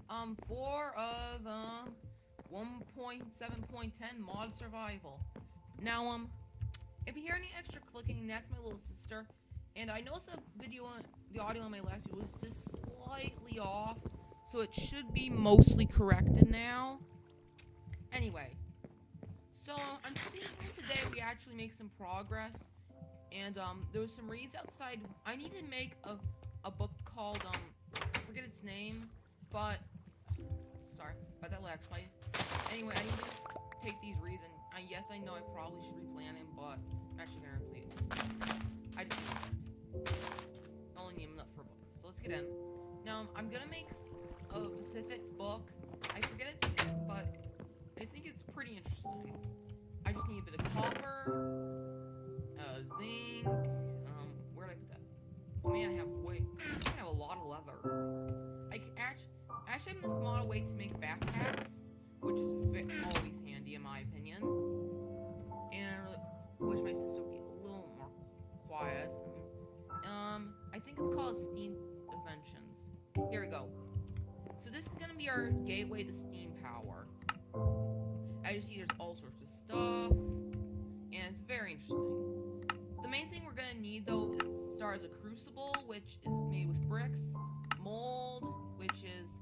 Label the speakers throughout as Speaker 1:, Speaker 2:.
Speaker 1: 4 of 1.7.10 mod survival. Now if you hear any extra clicking, that's my little sister. And I noticed the audio on my last video was just slightly off, so it should be mostly corrected now. Anyway, so I'm thinking today we actually make some progress. And there was some reads outside. I need to make a book called I forget its name, but sorry about that lag spike. Anyway, I need to take these reads, and yes, I know I probably should replan him, but I'm actually gonna replay it. I just need it. I only need enough for a book, so let's get in. Now I'm gonna make a specific book. I forget its name, but I think it's pretty interesting. I just need a bit of copper. Zinc. Where did I put that? Oh man, I have a lot of leather. I actually have this model way to make backpacks, which is always handy in my opinion. And I really wish my sister would be a little more quiet. I think it's called Steam Inventions. Here we go. So this is gonna be our gateway to steam power. As you see, there's all sorts of stuff, and it's very interesting. The main thing we're gonna need though is to start as a crucible, which is made with bricks, mold, which is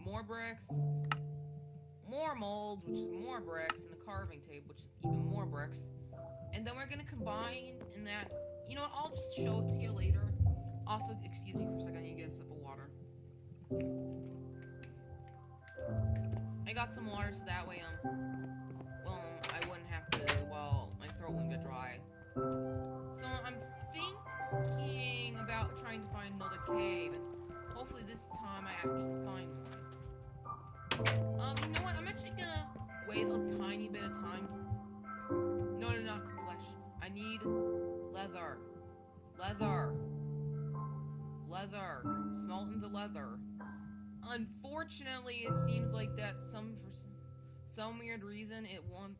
Speaker 1: more bricks, more mold, which is more bricks, and a carving table, which is even more bricks. And then we're gonna combine in that. You know what? I'll just show it to you later. Also, excuse me for a second. I need to get a sip of water. I got some water so that way I wouldn't have to. Well, my throat wouldn't get dry. So I'm thinking about trying to find another cave, and hopefully this time I actually find one. You know what? I'm actually gonna wait a tiny bit of time. No, not flesh. I need leather. Leather. Smelt into leather. Unfortunately, it seems like that for some weird reason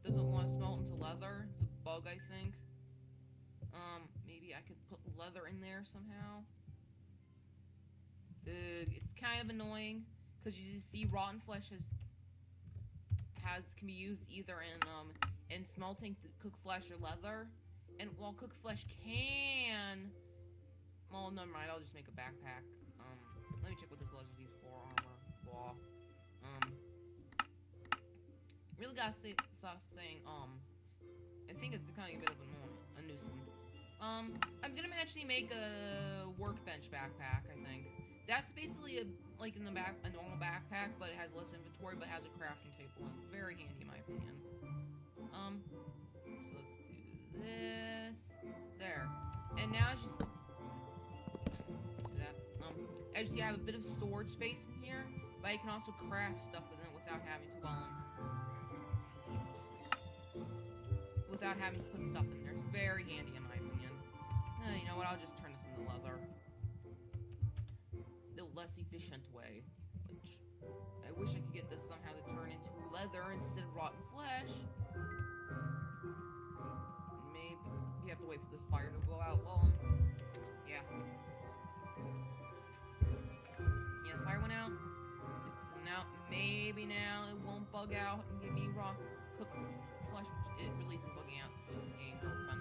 Speaker 1: doesn't want to smelt into leather. It's a bug, I think. Maybe I could put leather in there somehow. It's kind of annoying because you just see rotten flesh can be used either in smelting cooked flesh or leather. And while cooked flesh well, never mind. I'll just make a backpack. Let me check what this leather is for. Armor, blah. Really gotta stop saying I think it's kind of a bit of a nuisance. I'm gonna actually make a workbench backpack, I think. That's basically like in the back, a normal backpack, but it has less inventory, but has a crafting table, and very handy in my opinion. So let's do this. There. And now it's just let's do that. As you see, I have a bit of storage space in here, but I can also craft stuff within it without having to put stuff in there. It's very handy in my opinion. You know what? I'll just turn this into leather. The less efficient way. Which I wish I could get this somehow to turn into leather instead of rotten flesh. Maybe you have to wait for this fire to go out. Well, yeah. Yeah, the fire went out. So now maybe now it won't bug out and give me raw cooked flesh, which it really isn't bugging out. It's just getting open.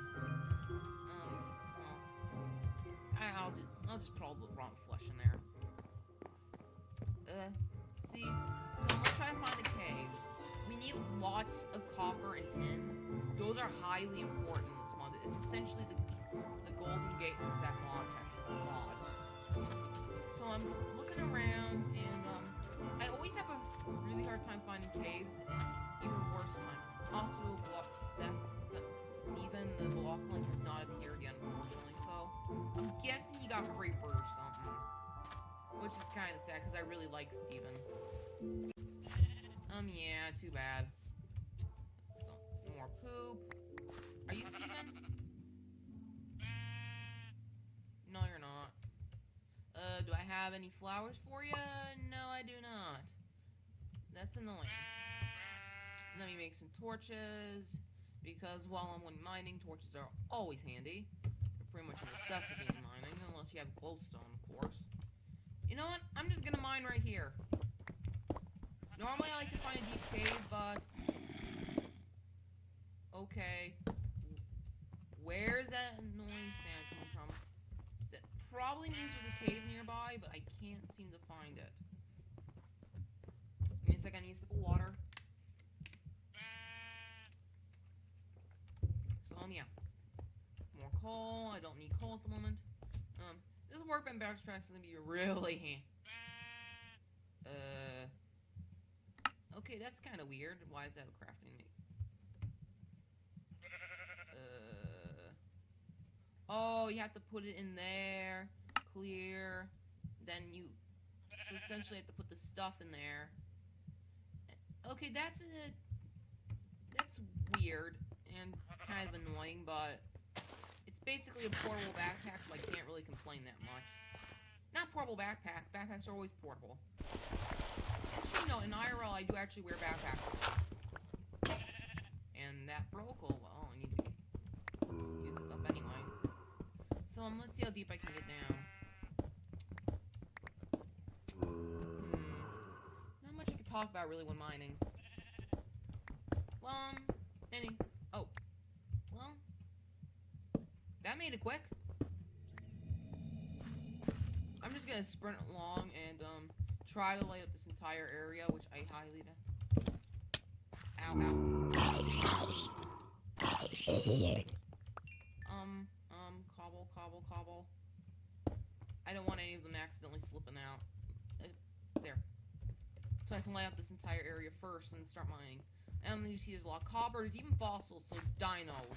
Speaker 1: I'll just put all the rotten flesh in there. See, so I'm gonna try to find a cave. We need lots of copper and tin. Those are highly important in this mod. It's essentially the golden gate to that mod. So I'm looking around, and I always have a really hard time finding caves, and even worse time. Also, Steven, the block link, has not appeared yet, unfortunately. So I'm guessing he got creeper or something, which is kind of sad because I really like Steven. Yeah, too bad. Let's go. More poop. Are you Steven? No, you're not. Do I have any flowers for you? No, I do not. That's annoying. Let me make some torches, because while I'm mining, torches are always handy. They're pretty much a necessity in mining, unless you have glowstone, of course. You know what? I'm just gonna mine right here. Normally I like to find a deep cave, but... Okay. Where's that annoying sound coming from? That probably means there's a cave nearby, but I can't seem to find it. Give me a second, I need a sip of water. So, yeah. More coal. I don't need coal at the moment. This workbench backpack's gonna be really handy. Okay, that's kind of weird. Why is that a crafting mate? Oh, you have to put it in there. Clear. Then you... So essentially you have to put the stuff in there. Okay, that's weird and kind of annoying, but... It's basically a portable backpack, so I can't really complain that much. Not portable backpack. Backpacks are always portable. Actually, no, in IRL, I do actually wear backpacks. And that broke. Oh, well, I need to use it up anyway. So, let's see how deep I can get down. Not much I can talk about, really, when mining. Well, Oh. Well... That made it quick. I'm just gonna sprint along and try to light up this entire area, which I highly ow. Cobble. I don't want any of them accidentally slipping out. There. So I can light up this entire area first and start mining. And then you see there's a lot of copper, there's even fossils, so dino.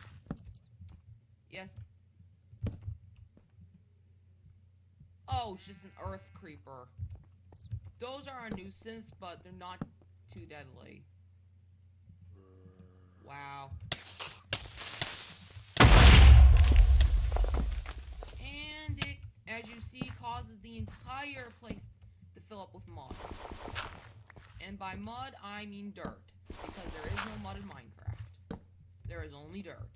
Speaker 1: Yes. Oh, it's just an earth creeper. Those are a nuisance, but they're not too deadly. Wow. And it, as you see, causes the entire place to fill up with mud. And by mud, I mean dirt. Because there is no mud in Minecraft. There is only dirt.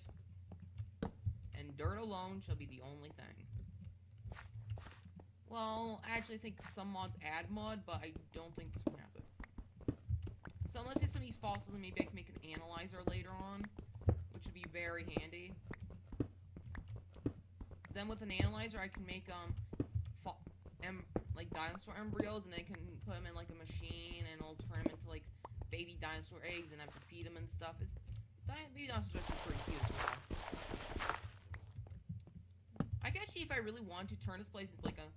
Speaker 1: And dirt alone shall be the only thing. Well, actually, I think some mods add mud, but I don't think this one has it. So let's get some of these fossils, and maybe I can make an analyzer later on, which would be very handy. Then with an analyzer, I can make like dinosaur embryos, and I can put them in like a machine, and it'll turn them into like baby dinosaur eggs, and I have to feed them and stuff. Baby dinosaurs are actually pretty cute as well. I can actually, if I really want to, turn this place into like a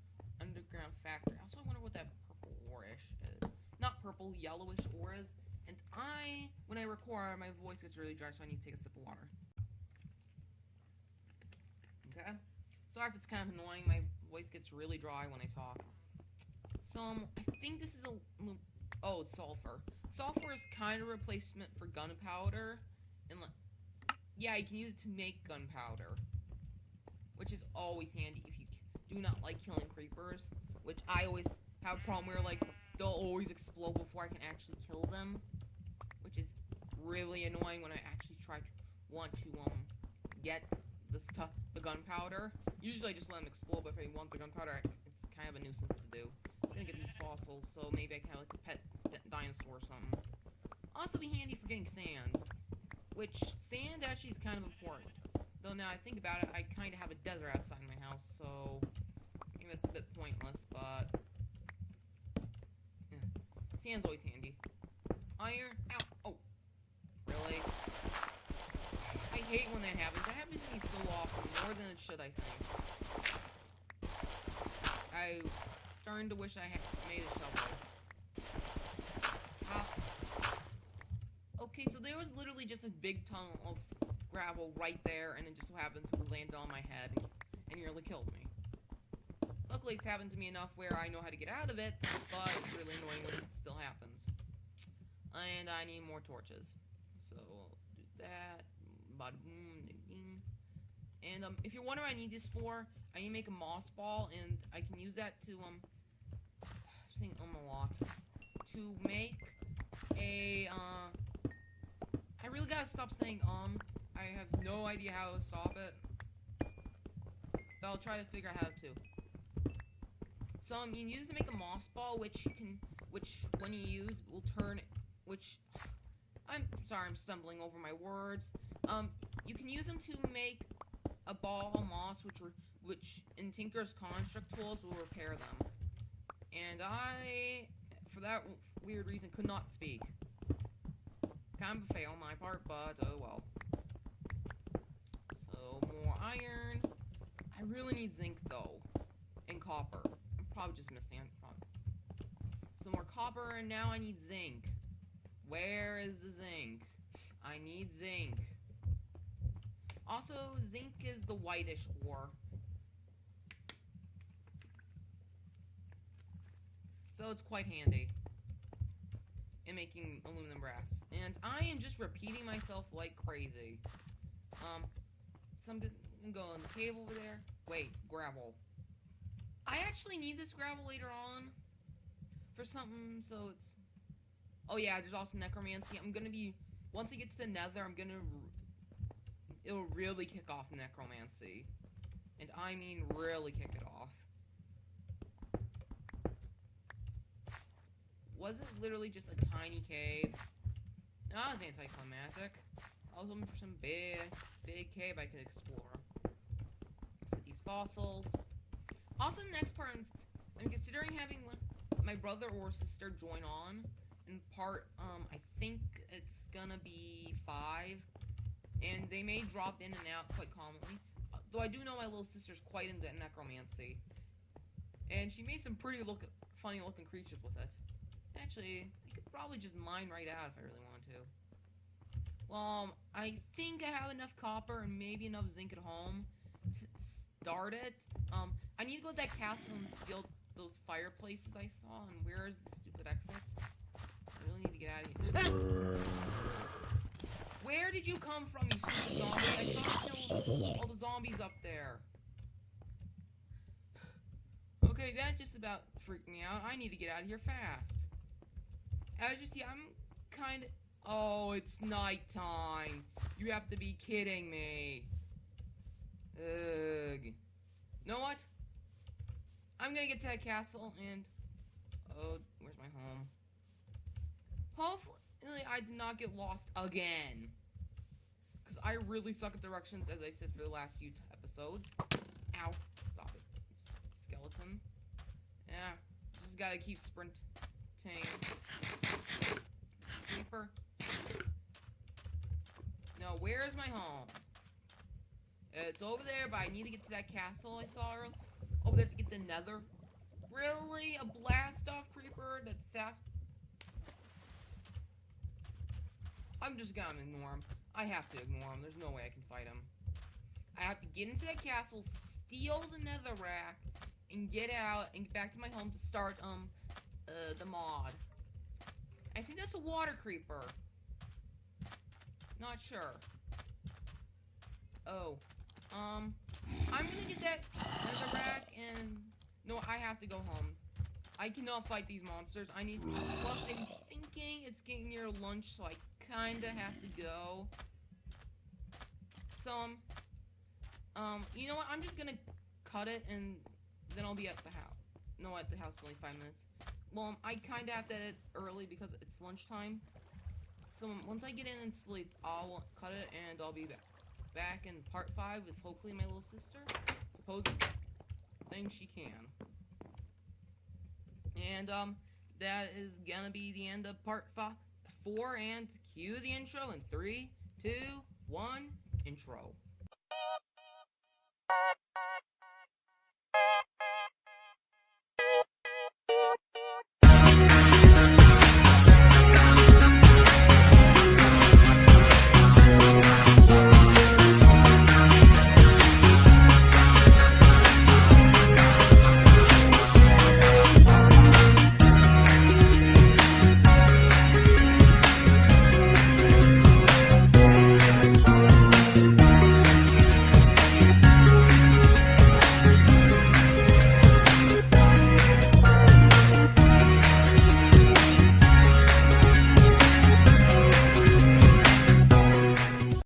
Speaker 1: underground factory. I also wonder what that purple ore-ish is. Not purple, yellowish ore is. And when I record, my voice gets really dry, so I need to take a sip of water. Okay? Sorry if it's kind of annoying, my voice gets really dry when I talk. So, I think this is oh, it's sulfur. Sulfur is kind of a replacement for gunpowder. And, yeah, you can use it to make gunpowder. Which is always handy if you do not like killing creepers. Which I always have a problem where, like, they'll always explode before I can actually kill them. Which is really annoying when I actually want to get the gunpowder. Usually I just let them explode, but if I want the gunpowder, it's kind of a nuisance to do. I'm gonna get these fossils, so maybe I can have, like, a pet dinosaur or something. Also be handy for getting sand. Which, sand actually is kind of important. Though now I think about it, I kind of have a desert outside my house, so maybe that's a bit pointless, but yeah. Sand's always handy. Iron, ow, oh, really? I hate when that happens. That happens to me so often, more than it should, I think. I'm starting to wish I had made a shovel. Okay, so there was literally just a big tunnel of gravel right there, and it just so happened to land on my head and nearly killed me. Luckily, it's happened to me enough where I know how to get out of it, but it's really annoying when it still happens. And I need more torches. So, I'll do that. Bada boom, ding, ding. And, if you're wondering what I need this for, I need to make a moss ball, and I can use that to, I'm saying a lot. To make a, I really gotta stop saying, I have no idea how to stop it. But I'll try to figure out how to. So, you can use it to make a moss ball, which when you use, will turn which I'm sorry, I'm stumbling over my words. You can use them to make a ball of moss, which in Tinker's construct tools will repair them. And I, for that weird reason, could not speak. Kind of a fail on my part, but oh well. So more iron. I really need zinc though, and copper. I'm probably just missing it. Some more copper, and now I need zinc. Where is the zinc? I need zinc. Also, zinc is the whitish ore. So it's quite handy in making aluminum brass. And I am just repeating myself like crazy. Something can go in the cave over there. Wait, gravel. I actually need this gravel later on for something, so it's... Oh yeah, there's also necromancy. I'm gonna be... Once I get to the nether, I'm gonna... It'll really kick off necromancy. And I mean really kick it off. Was it literally just a tiny cave? No, that was anticlimactic. I was looking for some big cave I could explore. Let's get these fossils. Also, the next part, I'm considering having my brother or sister join on. In part, I think it's gonna be 5. And they may drop in and out quite commonly. Though I do know my little sister's quite into necromancy. And she made some pretty funny looking creatures with it. Actually, I could probably just mine right out if I really wanted to. Well, I think I have enough copper and maybe enough zinc at home to start it. I need to go to that castle and steal those fireplaces I saw. And where is the stupid exit? I really need to get out of here. Where did you come from, you stupid zombie? I saw you kill all the zombies up there. Okay, that just about freaked me out. I need to get out of here fast. As you see, I'm kind of... Oh, it's nighttime. You have to be kidding me. Ugh. You know what? I'm gonna get to that castle and... Oh, where's my home? Hopefully I did not get lost again. Because I really suck at directions, as I said for the last few episodes. Ow. Stop it. Skeleton. Yeah. Just gotta keep sprinting. Creeper. No, where's my home? It's over there, but I need to get to that castle I saw earlier. Over there to get the nether. Really? A blast off creeper that's sap? I'm just gonna ignore him. I have to ignore him. There's no way I can fight him. I have to get into that castle, steal the nether rack, and get out and get back to my home to start, the mod. I think that's a water creeper. Not sure. Oh. I'm gonna get that nether rack and... No, I have to go home. I cannot fight these monsters. I need... Plus, I'm thinking it's getting near lunch, so I kinda have to go. So, you know what? I'm just gonna cut it and then I'll be at the house. No, at the house is only 5 minutes. Well, I kinda have to edit early because it's lunchtime. So, once I get in and sleep, I'll cut it and I'll be back in part 5 with hopefully my little sister. Supposedly. Think she can. And, that is gonna be the end of part 4, and cue the intro in 3, 2, 1, intro.